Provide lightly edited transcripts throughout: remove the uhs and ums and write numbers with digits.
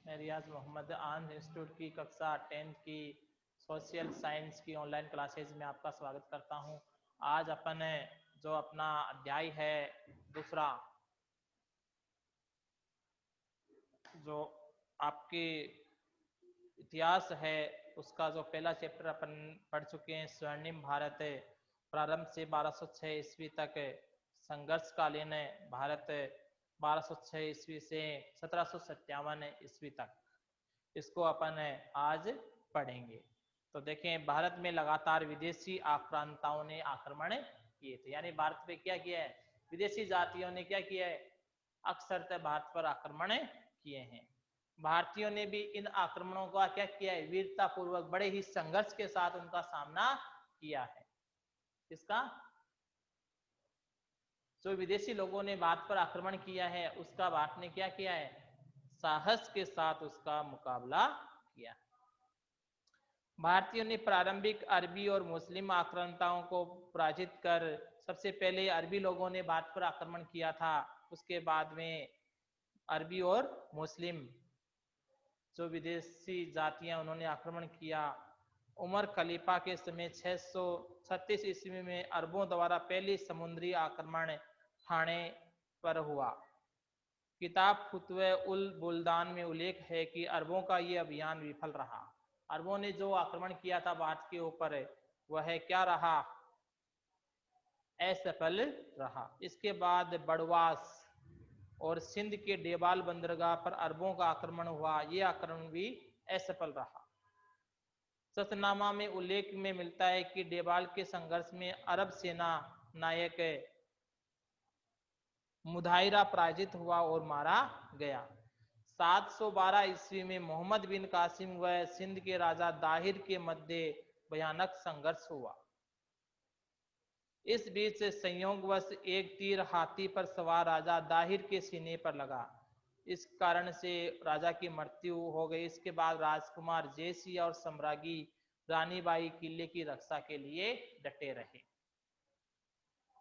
मैं रियाज मोहम्मद आनंद इंस्टीट्यूट की कक्षा 10th की सोशल साइंस की ऑनलाइन क्लासेज में आपका स्वागत करता हूं। आज अपन जो अपना अध्याय है दूसरा, जो आपके इतिहास है, उसका जो पहला चैप्टर अपन पढ़ चुके हैं, स्वर्णिम भारत प्रारंभ से 1206 ईस्वी तक संघर्षकालीन भारत 1206 ईस्वी से 1757 ईस्वी तक, इसको अपन आज पढ़ेंगे। तो देखें, भारत में लगातार विदेशी आक्रांताओं ने आक्रमण किए थे, यानी भारत पे क्या किया है, विदेशी जातियों ने क्या किया है, अक्सर भारत पर आक्रमण किए हैं। भारतीयों ने भी इन आक्रमणों का क्या किया है, वीरता पूर्वक बड़े ही संघर्ष के साथ उनका सामना किया है। इसका जो विदेशी लोगों ने भारत पर आक्रमण किया है, उसका भारत ने क्या किया है, साहस के साथ उसका मुकाबला किया। भारतीयों ने प्रारंभिक अरबी और मुस्लिम आक्रांताओं को पराजित कर, सबसे पहले अरबी लोगों ने भारत पर आक्रमण किया था, उसके बाद में अरबी और मुस्लिम जो विदेशी जातियां उन्होंने आक्रमण किया। उमर खलीफा के समय 636 ईस्वी में अरबों द्वारा पहली समुद्री आक्रमण ठाणे पर हुआ। किताब फुतवे उल बुल्दान में उल्लेख है कि अरबों का ये अभियान विफल रहा। अरबों ने जो आक्रमण किया था भारत के ऊपर, वह क्या रहा, असफल रहा। इसके बाद बड़वास और सिंध के डेबाल बंदरगाह पर अरबों का आक्रमण हुआ, यह आक्रमण भी असफल रहा। सतनामा में उल्लेख में मिलता है कि डेबाल के संघर्ष में अरब सेना नायक मुदाहिरा पराजित हुआ और मारा गया। 712 ईस्वी में मोहम्मद बिन कासिम व सिंध के राजा दाहिर के मध्य भयानक संघर्ष हुआ। इस बीच संयोगवश एक तीर हाथी पर सवार राजा दाहिर के सीने पर लगा, इस कारण से राजा की मृत्यु हो गई। इसके बाद राजकुमार जयसिंह और सम्राज्ञी रानीबाई किले की रक्षा के लिए डटे रहे।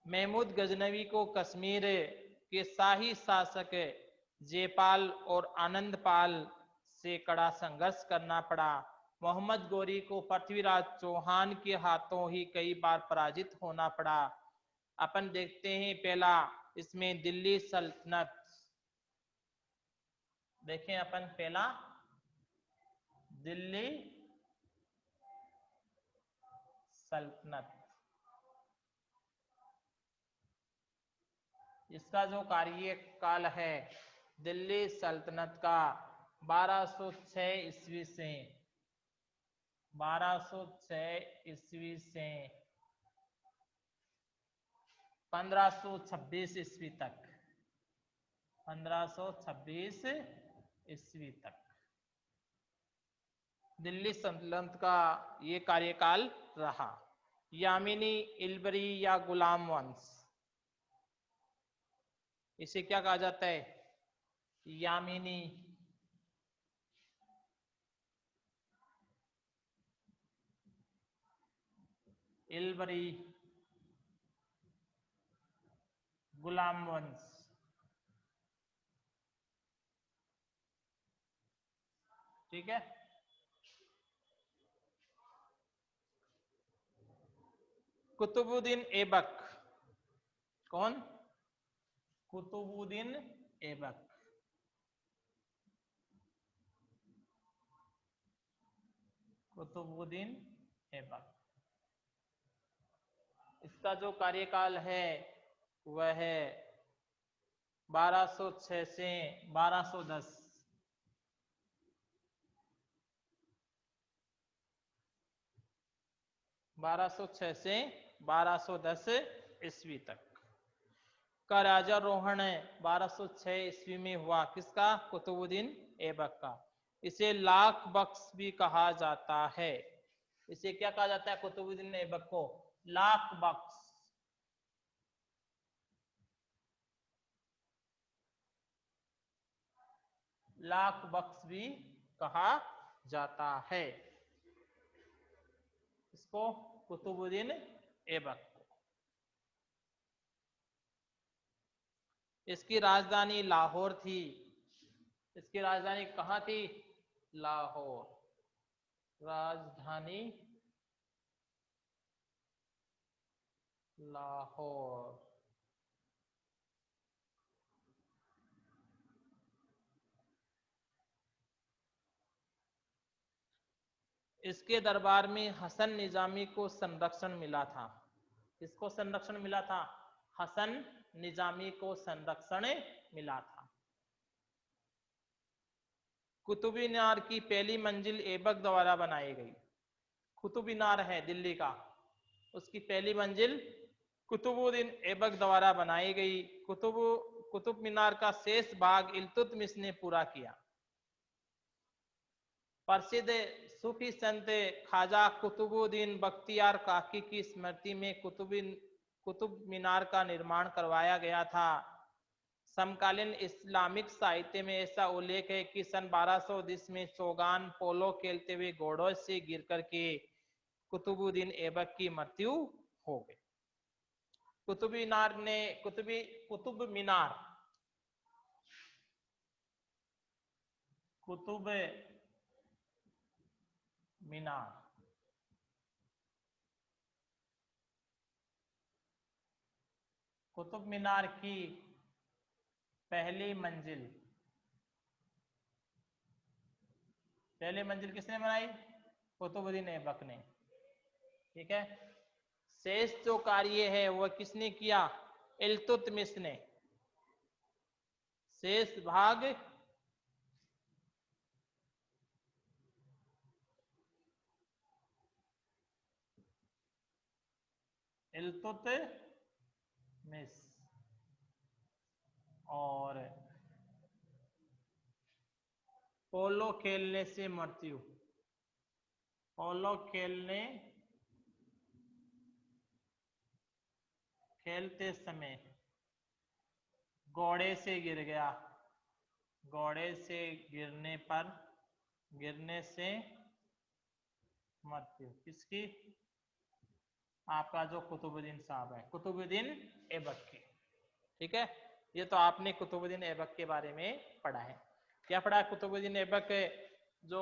महमूद गजनवी को कश्मीर के शाही शासक जयपाल और आनंदपाल से कड़ा संघर्ष करना पड़ा। मोहम्मद गोरी को पृथ्वीराज चौहान के हाथों ही कई बार पराजित होना पड़ा। अपन देखते हैं पहला, इसमें दिल्ली सल्तनत, देखें अपन पहला दिल्ली सल्तनत, इसका जो कार्यकाल है दिल्ली सल्तनत का 1206 ईस्वी से 1206 ईस्वी से 1526 ईस्वी तक, 1526 ईस्वी तक दिल्ली सल्तनत का ये कार्यकाल रहा। यामिनी, इलबरी या गुलाम वंश, इसे क्या कहा जाता है, यामिनी, इलबरी, गुलाम वंश। ठीक है, कुतुबुद्दीन ऐबक, कौन, कुतुबुद्दीन ऐबक, कुतुबुद्दीन ऐबक, इसका जो कार्यकाल है वह है 1206 से 1210, 1206 से 1210 ईस्वी तक का राजारोहण 1206 ईस्वी में हुआ, किसका, कुतुबुद्दीन ऐबक का। इसे लाख बख्श भी कहा जाता है। इसे क्या कहा जाता है, कुतुबुद्दीन ऐबक को लाख बख्श, लाख बख्श भी कहा जाता है इसको, कुतुबुद्दीन ऐबक को। इसकी राजधानी लाहौर थी। इसकी राजधानी कहाँ थी? लाहौर। राजधानी लाहौर। इसके दरबार में हसन निजामी को संरक्षण मिला था। किसको संरक्षण मिला था? हसन निजामी को संरक्षण मिला था। कुतुब मीनार की पहली मंजिल ऐबक द्वारा बनाई गई। कुतुब मीनार है दिल्ली का, उसकी पहली मंजिल कुतुबुद्दीन ऐबक द्वारा बनाई गई। कुतुब मीनार का शेष भाग इल्तुतमिश ने पूरा किया। प्रसिद्ध सूफी संत ख्वाजा कुतुबुद्दीन बख्तियार काकी की स्मृति में कुतुब मीनार का निर्माण करवाया गया था। समकालीन इस्लामिक साहित्य में ऐसा उल्लेख है कि सन 1210 में चौगान पोलो खेलते हुए घोड़ों से गिर करके कुतुबुद्दीन ऐबक की मृत्यु हो गई। कुतुब मीनार कुतुब मीनार की पहली मंजिल किसने बनाई? कुतुबुद्दीन ऐबक ने। ठीक है। शेष जो कार्य है वह किसने किया? इल्तुतमिश ने। शेष भाग इल्तुतमिश और पोलो खेलने से मृत्यु। पोलो खेलते समय घोड़े से गिर गया। घोड़े से गिरने से मृत्यु किसकी? आपका जो कुतुबुद्दीन साहब है, कुतुबुद्दीन ऐबक की। ठीक है। ये तो आपने कुतुबुद्दीन ऐबक के बारे में पढ़ा है। क्या पढ़ा? कुतुबुद्दीन ऐबक जो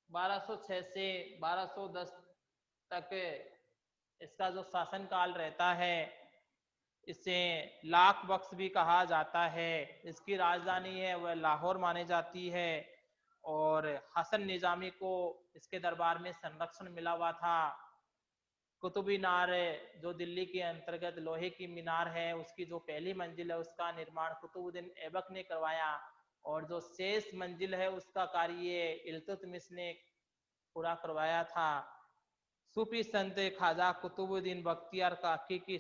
1206 से 1210 तक इसका जो शासन काल रहता है, इसे लाख बख्श भी कहा जाता है। इसकी राजधानी है वह लाहौर मानी जाती है। और हसन निजामी को इसके दरबार में संरक्षण मिला हुआ था। कुतुब मीनार जो दिल्ली के अंतर्गत लोहे की मीनार है, उसकी जो पहली मंजिल है उसका निर्माण कुतुबुद्दीन ऐबक ने करवाया। और जो शेष मंजिल है उसका कार्य इल्तुतमिश ने पूरा करवाया था। सूफी संत ख्वाजा कुतुबुद्दीन बख्तियार काकी की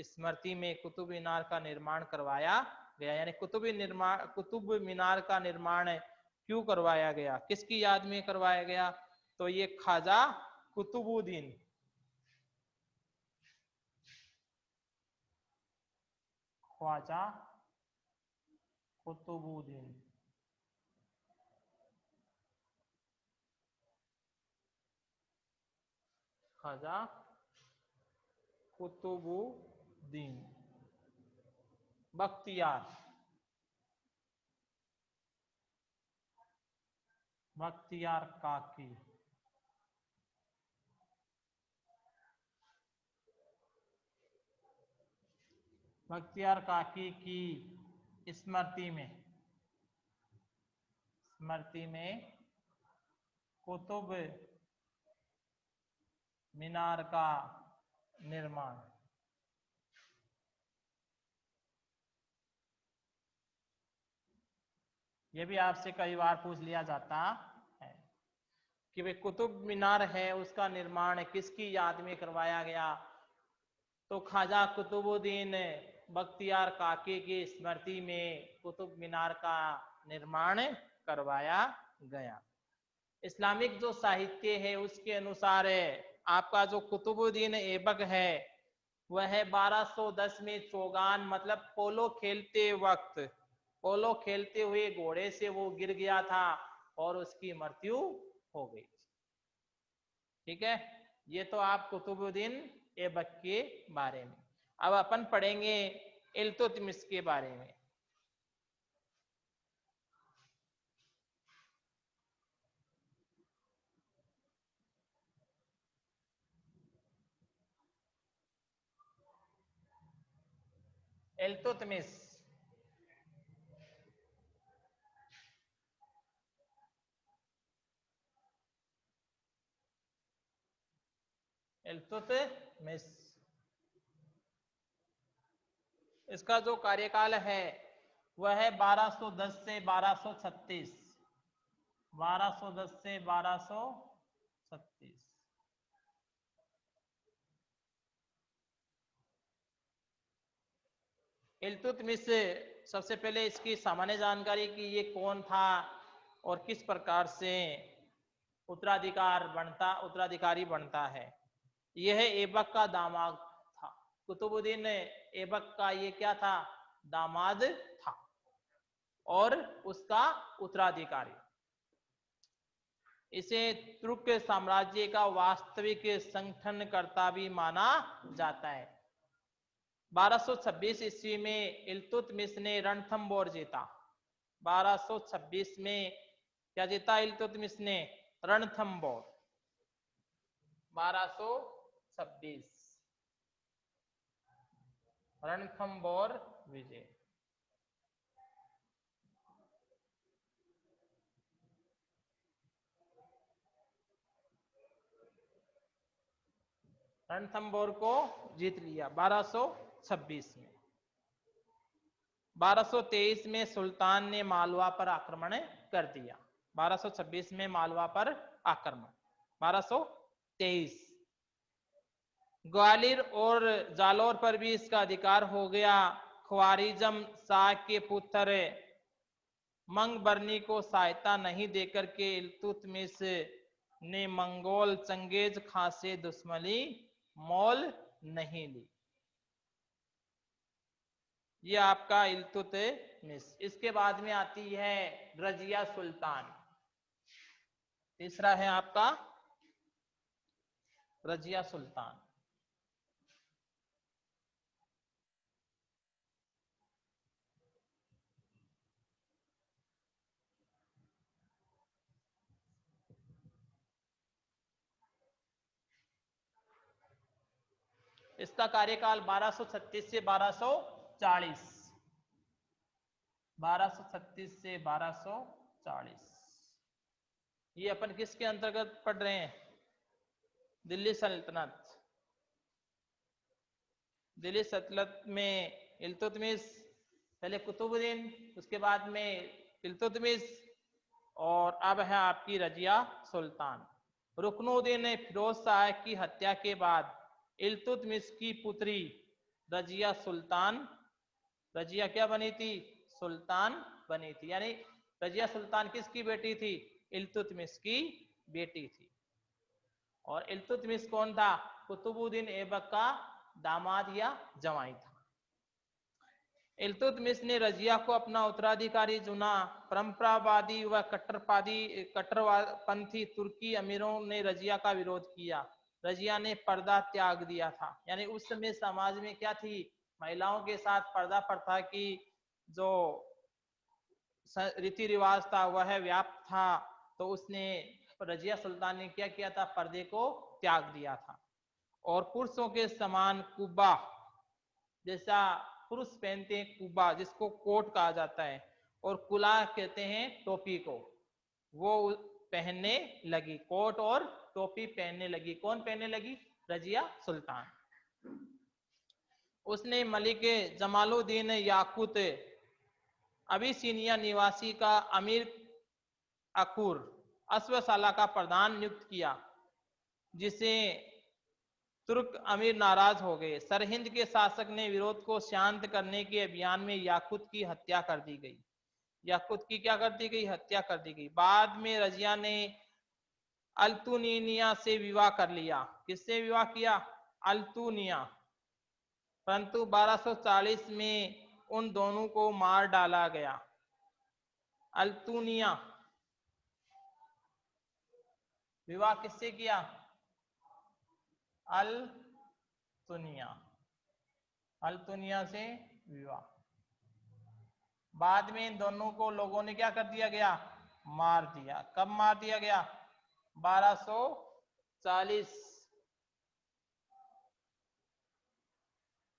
स्मृति में कुतुब मीनार का निर्माण करवाया गया। यानी कुतुब मीनार का निर्माण क्यों करवाया गया? किसकी याद में करवाया गया? तो ये ख्वाजा कुतुबुद्दीन ख्वाजा कुतुबुद्दीन ख्वाजा कुतुबुद्दीन बख्तियार काकी बख्तियार काकी की स्मृति में कुतुब मीनार का निर्माण। यह भी आपसे कई बार पूछ लिया जाता है कि वे कुतुब मीनार है उसका निर्माण किसकी याद में करवाया गया? तो ख्वाजा कुतुबुद्दीन बख्तियार काकी की स्मृति में कुतुब मीनार का निर्माण करवाया गया। इस्लामिक जो साहित्य है उसके अनुसार आपका जो कुतुबुद्दीन ऐबक है वह 1210 में चौगान मतलब पोलो खेलते हुए घोड़े से वो गिर गया था और उसकी मृत्यु हो गई। ठीक है। ये तो आप कुतुबुद्दीन ऐबक के बारे में। अब अपन पढ़ेंगे इल्तुतमिश के बारे में। इल्तुतमिश। इल्तुतमिश, इसका जो कार्यकाल है वह है 1210 से 1236। 1210 से 1236। इल्तुतमिश, सबसे पहले इसकी सामान्य जानकारी कि ये कौन था और किस प्रकार से उत्तराधिकारी बनता है। यह ऐबक का दामाद था। कुतुबुद्दीन ऐबक का ये क्या था? दामाद था और उसका उत्तराधिकारी। इसे तुर्क साम्राज्य का वास्तविक संगठनकर्ता भी माना जाता है। 1226 ईस्वी में इल्तुतमिश ने रणथंबोर जीता। 1226 में क्या जीता इल्तुतमिश ने? रणथंबोर। 1226 रणथंबोर विजय। रणथंबोर को जीत लिया 1226 में। 1223 में सुल्तान ने मालवा पर आक्रमण कर दिया। 1226 में मालवा पर आक्रमण। 1223 ग्वालियर और जालौर पर भी इसका अधिकार हो गया। ख्वारिज़म शाह के पुत्र मंगबरनी को सहायता नहीं देकर के इल्तुतमिश ने मंगोल चंगेज खां से दुश्मनी मोल नहीं ली। ये आपका इल्तुतमिश। इसके बाद में आती है रजिया सुल्तान। तीसरा है आपका रजिया सुल्तान। इसका कार्यकाल 1236 से 1240। 1236 से 1240। ये अपन किसके अंतर्गत पढ़ रहे हैं? दिल्ली सल्तनत। दिल्ली सल्तनत में इल्तुतमिश, पहले कुतुबुद्दीन, उसके बाद में इल्तुतमिश, और अब है आपकी रजिया सुल्तान। रुकनुद्दीन फिरोज शाह की हत्या के बाद इल्तुतमिश की पुत्री रजिया सुल्तान, रजिया क्या बनी थी? सुल्तान बनी थी। यानी रजिया सुल्तान किसकी बेटी थी? इल्तुतमिश की बेटी थी। और इल्तुतमिश कौन था? कुतुबुद्दीन ऐबक का दामाद या जवाई था। इल्तुतमिश ने रजिया को अपना उत्तराधिकारी चुना। परंपरावादी व कट्टरपंथी तुर्की अमीरों ने रजिया का विरोध किया। रजिया ने पर्दा त्याग दिया था। यानी उस समय समाज में क्या थी? महिलाओं के साथ पर्दा प्रथा की जो रीति रिवाज था वह व्याप्त था। तो उसने, रजिया सुल्तान ने क्या किया था? पर्दे को त्याग दिया था और पुरुषों के समान कुब्बा, जैसा पुरुष पहनते हैं कुब्बा जिसको कोट कहा जाता है, और कुला कहते हैं टोपी को, वो पहनने लगी। कोट और टोपी पहनने लगी। कौन पहनने लगी? रजिया सुल्तान। उसने मलिक जमालुद्दीन याकूत, अबिसिनिया निवासी का अमीर अकूर अश्वशाला का प्रधान नियुक्त किया, जिसे तुर्क अमीर नाराज हो गए। सरहिंद के शासक ने विरोध को शांत करने के अभियान में याकूत की हत्या कर दी गई। याकूत की क्या कर दी गई? हत्या कर दी गई। बाद में रजिया ने अल्तुनिया से विवाह कर लिया। किससे विवाह किया? अल्तुनिया। परंतु 1240 में उन दोनों को मार डाला गया। अल्तुनिया विवाह किससे किया? अल्तुनिया, अल्तुनिया से विवाह। बाद में इन दोनों को लोगों ने क्या कर दिया गया? मार दिया। कब मार दिया गया? 1240।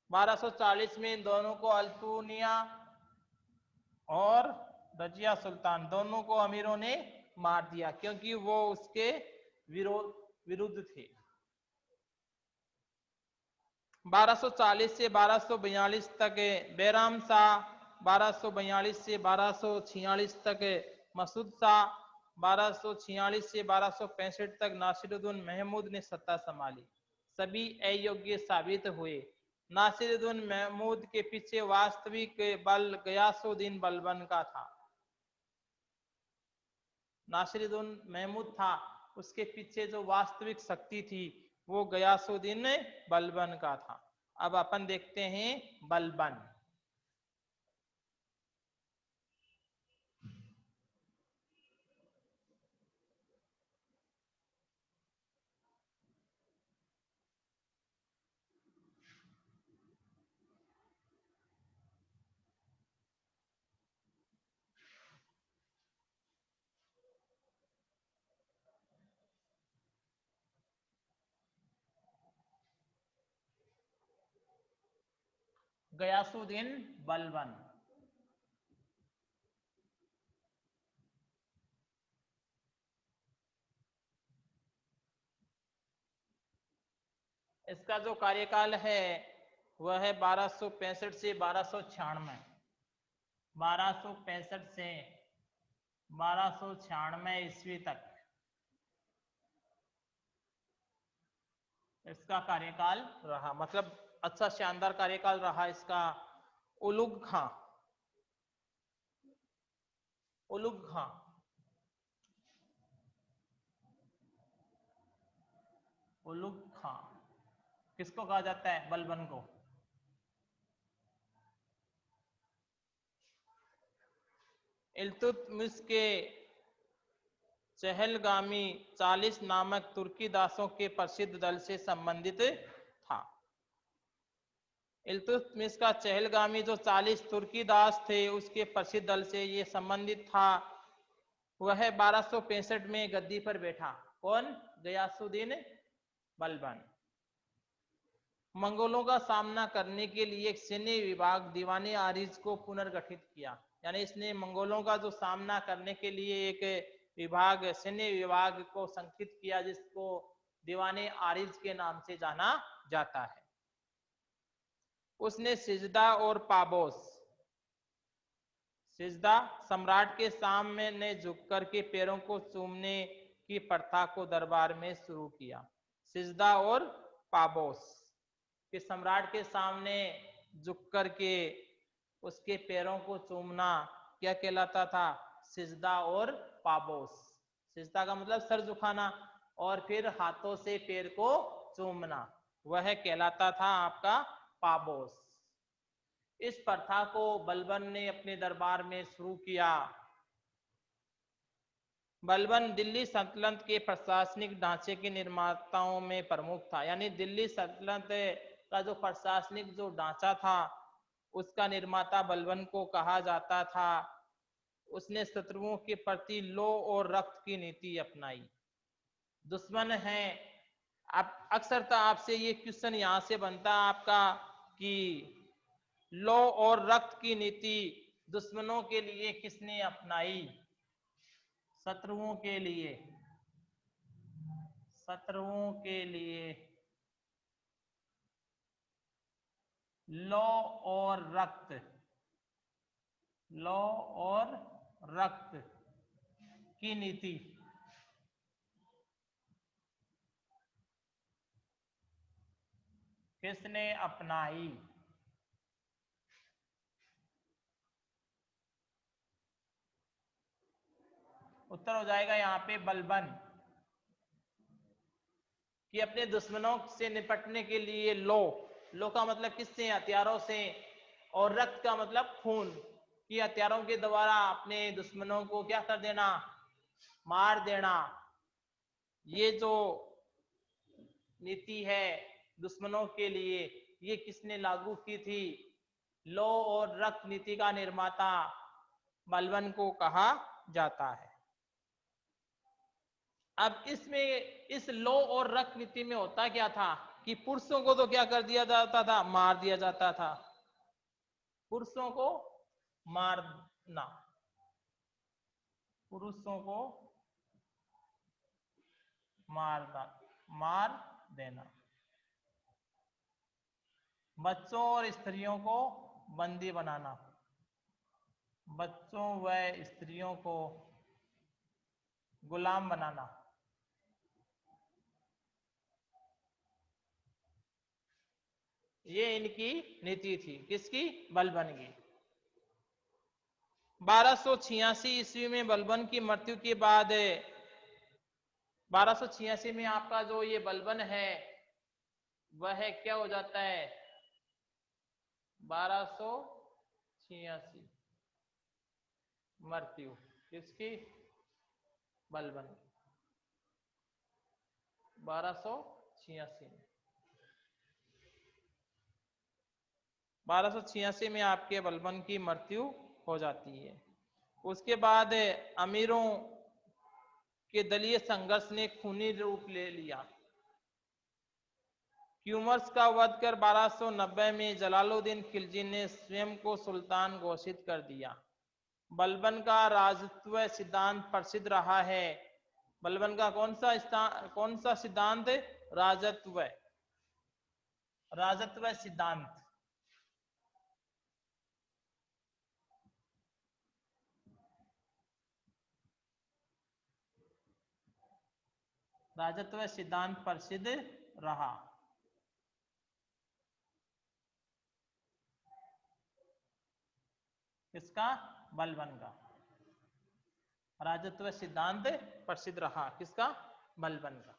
1240 में इन दोनों को अल्तुनिया और रजिया सुल्तान दोनों को अमीरों ने मार दिया, क्योंकि वो उसके विरुद्ध थे। 1240 से 1242 तक बैराम शाह, 1242 से 1246 तक मसूद शाह, 1246 से 1265 तक नासिरुद्दीन महमूद ने सत्ता संभाली। सभी अयोग्य साबित हुए। नासिरुद्दीन महमूद के पीछे वास्तविक बल गयासुद्दीन बलबन का था। नासिरुद्दीन महमूद था, उसके पीछे जो वास्तविक शक्ति थी वो गयासुद्दीन बलबन का था। अब अपन देखते हैं बलबन। गयासुद्दीन बलबन। इसका जो कार्यकाल है वह है 1265 से 1296। 1265 से 1296 ईस्वी तक इसका कार्यकाल रहा, मतलब अच्छा शानदार कार्यकाल रहा इसका। उलुग खां, उलुग खां उलुग खां किसको कहा जाता है? बलबन को। इल्तुतमिश के चहलगामी 40 नामक तुर्की दासों के प्रसिद्ध दल से संबंधित था। इल्तुतमिश का चहलगामी जो 40 तुर्की दास थे उसके प्रसिद्ध दल से ये संबंधित था। वह 1265 में गद्दी पर बैठा। कौन? गयासुद्दीन बलबन। मंगोलों का सामना करने के लिए एक सैन्य विभाग दीवाने आरिज को पुनर्गठित किया। यानी इसने मंगोलों का जो सामना करने के लिए एक विभाग, सैन्य विभाग को संगठित किया, जिसको दीवाने आरिज के नाम से जाना जाता है। उसने सिजदा और पाबोस, सिजदा सम्राट के सामने झुककर के पैरों को चूमने की प्रथा को दरबार में शुरू किया। सिजदा और पाबोस कि सम्राट के सामने झुक करके उसके पैरों को चूमना क्या कहलाता था? सिजदा और पाबोस। सिजदा का मतलब सर झुकाना और फिर हाथों से पैर को चूमना, वह कहलाता था आपका पाबोस। इस प्रथा को बलबन ने अपने दरबार में शुरू किया। बलबन दिल्ली सल्तनत के प्रशासनिक ढांचे के निर्माताओं में प्रमुख था। यानी दिल्ली सल्तनत का जो प्रशासनिक जो ढांचा था उसका निर्माता बलबन को कहा जाता था। उसने शत्रुओं के प्रति लौ और रक्त की नीति अपनाई। दुश्मन है, आप अक्सर तो आपसे ये क्वेश्चन यहां से बनता है आपका कि लौ और रक्त की नीति दुश्मनों के लिए किसने अपनाई? शत्रुओं के लिए। शत्रुओं के लिए लौ और रक्त, लौ और रक्त की नीति किसने अपनाई? उत्तर हो जाएगा यहाँ पे बलबन। कि अपने दुश्मनों से निपटने के लिए लो, लो का मतलब किससे? हथियारों से, और रक्त का मतलब खून, कि हथियारों के द्वारा अपने दुश्मनों को क्या कर देना? मार देना। ये जो नीति है दुश्मनों के लिए, ये किसने लागू की थी? लौ और रक्त नीति का निर्माता बलबन को कहा जाता है। अब इसमें इस लौ और रक्त नीति में होता क्या था कि पुरुषों को तो क्या कर दिया जाता था, मार दिया जाता था, पुरुषों को मारना, पुरुषों को मारना, मार देना, बच्चों और स्त्रियों को बंदी बनाना, बच्चों व स्त्रियों को गुलाम बनाना, ये इनकी नीति थी। किसकी? बलबन की। 1286 ईस्वी में बलबन की मृत्यु के बाद 1286 में आपका जो ये बलबन है वह क्या हो जाता है? 1286 मृत्यु किसकी? बलबन। 1286 में 1286 में आपके बलबन की मृत्यु हो जाती है। उसके बाद अमीरों के दलीय संघर्ष ने खूनी रूप ले लिया। क्यूमर्स का वध कर 1290 में जलालुद्दीन खिलजी ने स्वयं को सुल्तान घोषित कर दिया। बलबन का राजत्व सिद्धांत प्रसिद्ध रहा है। बलबन का कौन सा सिद्धांत? राजत्व, राजत्व सिद्धांत। राजत्व सिद्धांत प्रसिद्ध रहा। किसका? बलबन का। राजत्व सिद्धांत प्रसिद्ध रहा। किसका? बलबन का।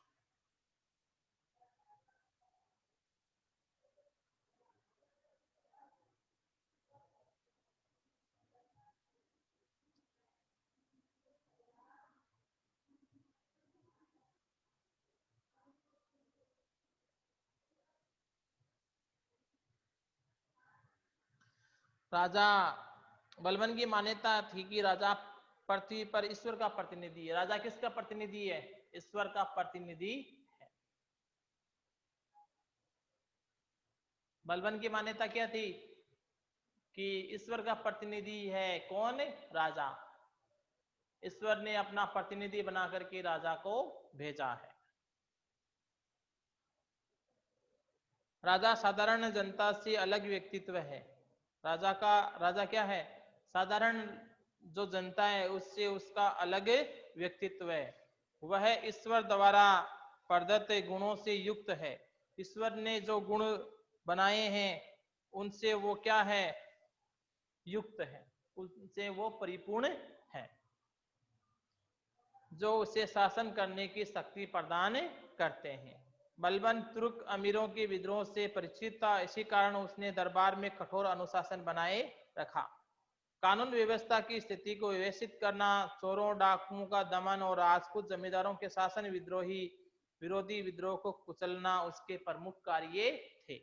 राजा बलबन की मान्यता थी कि राजा पृथ्वी पर ईश्वर का प्रतिनिधि है। राजा किसका प्रतिनिधि है? ईश्वर का प्रतिनिधि है। बलबन की मान्यता क्या थी? कि ईश्वर का प्रतिनिधि है कौन? राजा। ईश्वर ने अपना प्रतिनिधि बना करके राजा को भेजा है। राजा साधारण जनता से अलग व्यक्तित्व है। राजा क्या है? साधारण जो जनता है उससे उसका अलग व्यक्तित्व है। वह ईश्वर द्वारा प्रदत्त गुणों से युक्त है। ईश्वर ने जो गुण बनाए हैं उनसे वो क्या है? युक्त है, उनसे वो परिपूर्ण है, जो उसे शासन करने की शक्ति प्रदान करते हैं। बलबन तुर्क अमीरों के विद्रोह से परिचित था। इसी कारण उसने दरबार में कठोर अनुशासन बनाए रखा। कानून व्यवस्था की स्थिति को व्यवस्थित करना, चोरों डाकुओं का दमन और राजपूत जमींदारों के शासन विरोधी विद्रोह को कुचलना उसके प्रमुख कार्य थे।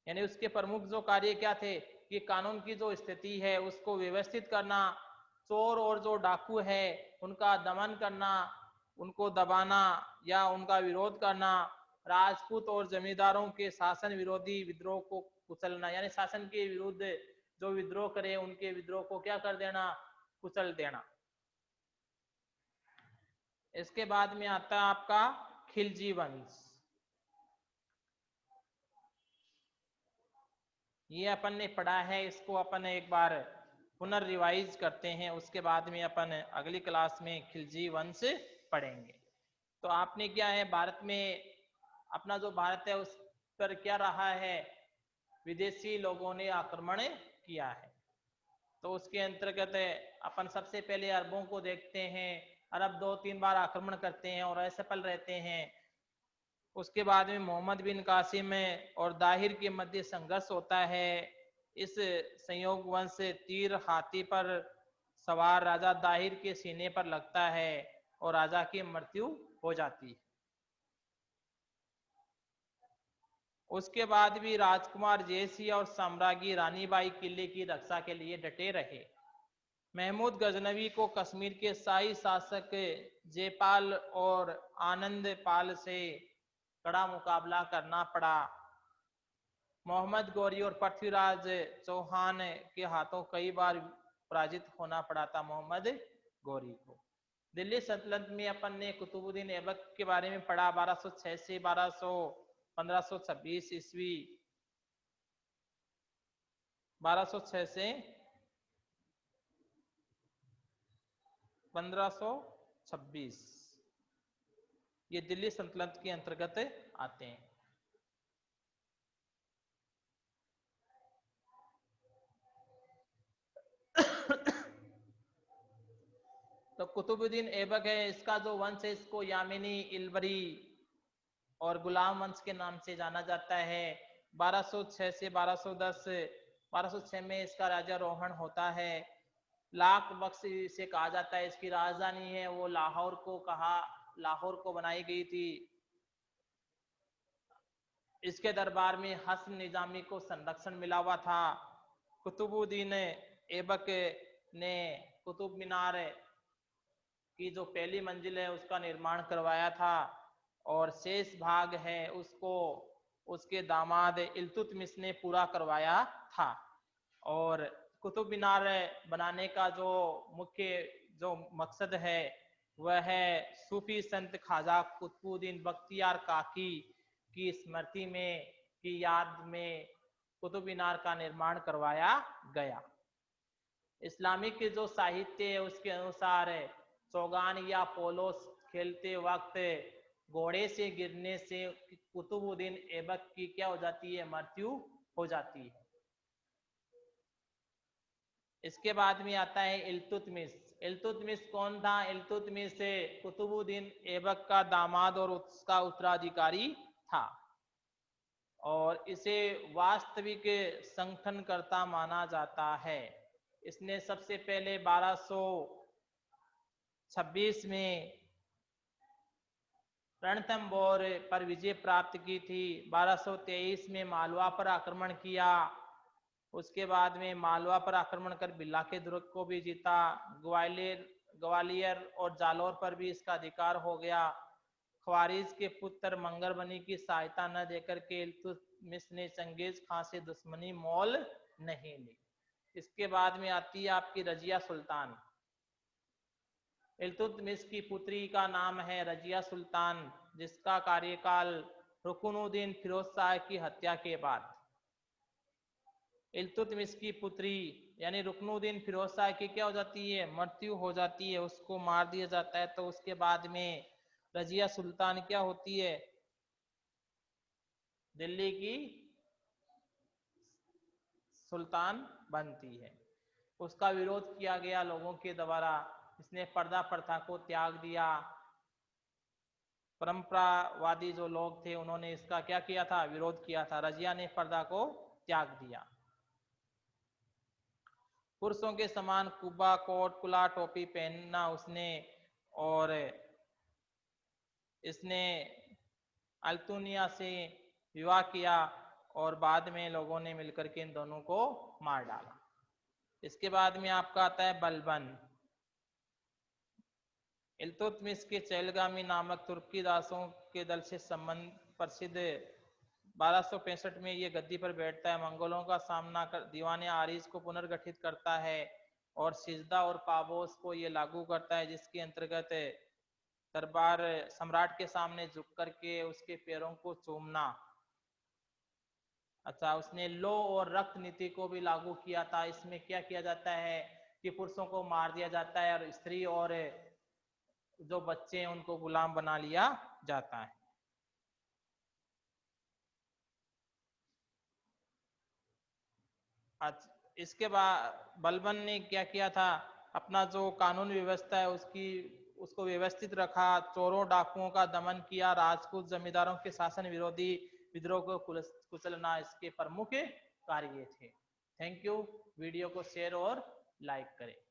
यानी उसके प्रमुख जो कार्य क्या थे? कि कानून की जो स्थिति है उसको व्यवस्थित करना, चोर और जो डाकू है उनका दमन करना, उनको दबाना या उनका विरोध करना, राजपूत और जमींदारों के शासन विरोधी विद्रोह को कुचलना, यानी शासन के विरुद्ध जो विद्रोह करे उनके विद्रोह को क्या कर देना? कुचल देना। इसके बाद में आता है आपका खिलजी वंश। ये अपन ने पढ़ा है, इसको अपन एक बार पुनर्रिवाइज करते हैं, उसके बाद में अपन अगली क्लास में खिलजी वंश पढ़ेंगे। तो आपने क्या है, भारत में अपना जो भारत है उस पर क्या रहा है? विदेशी लोगों ने आक्रमण किया है। तो उसके अंतर्गत अपन सबसे पहले अरबों को देखते हैं। अरब 2-3 बार आक्रमण करते हैं और असफल रहते हैं। उसके बाद में मोहम्मद बिन कासिम और दाहिर के मध्य संघर्ष होता है। इस संयोग वंश से तीर हाथी पर सवार राजा दाहिर के सीने पर लगता है और राजा की मृत्यु हो जाती है। उसके बाद भी राजकुमार जयसिंह और साम्राज्ञी रानीबाई किले की रक्षा के लिए डटे रहे। महमूद गजनवी को कश्मीर के शाही शासक जयपाल और आनंद पाल से कड़ा मुकाबला करना पड़ा। मोहम्मद गौरी और पृथ्वीराज चौहान के हाथों कई बार पराजित होना पड़ा था मोहम्मद गौरी को। दिल्ली सल्तनत में अपन ने कुतुबुद्दीन ऐबक के बारे में पढ़ा। 1206 से 1526 ईस्वी, 1206 से 1526 ये दिल्ली सल्तनत के अंतर्गत आते हैं। तो कुतुबुद्दीन ऐबक है, इसका जो वंश है इसको यामिनी, इल्बरी और गुलाम वंश के नाम से जाना जाता है। 1206 से 1210, 1206 में इसका राजारोहण होता है। लाख बख्श से कहा जाता है, इसकी राजधानी है वो लाहौर को बनाई गई थी। इसके दरबार में हसन निजामी को संरक्षण मिला हुआ था। कुतुबुद्दीन ऐबक ने कुतुब मीनार की जो पहली मंजिल है उसका निर्माण करवाया था और शेष भाग है उसको उसके दामाद इल्तुतमिश ने पूरा करवाया था। और कुतुब मीनार बनाने का जो मुख्य जो मकसद है वह है सूफी संत ख्वाजा कुतुबुद्दीन बख्तियार काकी की स्मृति में की याद में कुतुब मीनार का निर्माण करवाया गया। इस्लामिक जो साहित्य है उसके अनुसार चौगान या पोलो खेलते वक्त घोड़े से गिरने से कुतुबुद्दीन ऐबक की क्या हो जाती है, मृत्यु हो जाती है। इसके बाद में आता है इल्तुतमिश। इल्तुतमिश कौन था? इल्तुतमिश कुतुबुद्दीन ऐबक का दामाद और उसका उत्तराधिकारी था और इसे वास्तविक संगठनकर्ता माना जाता है। इसने सबसे पहले 1226 में रणथंबोर पर विजय प्राप्त की थी। 1223 में मालवा पर आक्रमण किया। उसके बाद में मालवा पर आक्रमण कर बिल्ला के दुर्ग को भी जीता। ग्वालियर और जालौर पर भी इसका अधिकार हो गया। ख्वारिज के पुत्र मंगरबनी की सहायता न देकर के इल्तुतमिश ने चंगेज खां से दुश्मनी मोल नहीं ली। इसके बाद में आती है आपकी रजिया सुल्तान। इल्तुतमिश की पुत्री का नाम है रजिया सुल्तान, जिसका कार्यकाल रुकनुद्दीन फिरोज शाह की हत्या के बाद। इल्तुतमिश की पुत्री यानी रुकनुद्दीन फिरोज शाह की क्या हो जाती है, मृत्यु हो जाती है, उसको मार दिया जाता है। तो उसके बाद में रजिया सुल्तान क्या होती है, दिल्ली की सुल्तान बनती है। उसका विरोध किया गया लोगों के द्वारा, इसने पर्दा प्रथा को त्याग दिया। परंपरावादी जो लोग थे उन्होंने इसका क्या किया था, विरोध किया था। रजिया ने पर्दा को त्याग दिया। पुरुषों के समान कुबा, कोट, कुला, टोपी पहनना उसने, और इसने अल्तुनिया से विवाह किया और बाद में लोगों ने मिलकर के इन दोनों को मार डाला। इसके बाद में आपका आता है बलबन। इल्तुतमिश के चहलगामी नामक तुर्की दासों के दल से संबंध प्रसिद्ध 1265 में ये गद्दी पर बैठता है। मंगोलों का सामना कर दीवाने आरिज को पुनर्गठित करता है और सिजदा और पाबोस को ये लागू करता है, जिसके अंतर्गत दरबार सम्राट के सामने झुक करके उसके पैरों को चूमना। अच्छा, उसने लो और रक्त नीति को भी लागू किया था। इसमें क्या किया जाता है कि पुरुषों को मार दिया जाता है और स्त्री और जो बच्चे हैं उनको गुलाम बना लिया जाता है। अच्छा, इसके बाद बलबन ने क्या किया था, अपना जो कानून व्यवस्था है उसको व्यवस्थित रखा, चोरों डाकुओं का दमन किया, राजपूत जमींदारों के शासन विरोधी विद्रोह को कुचलना इसके प्रमुख कार्य थे। Thank you. वीडियो को शेयर और लाइक करें।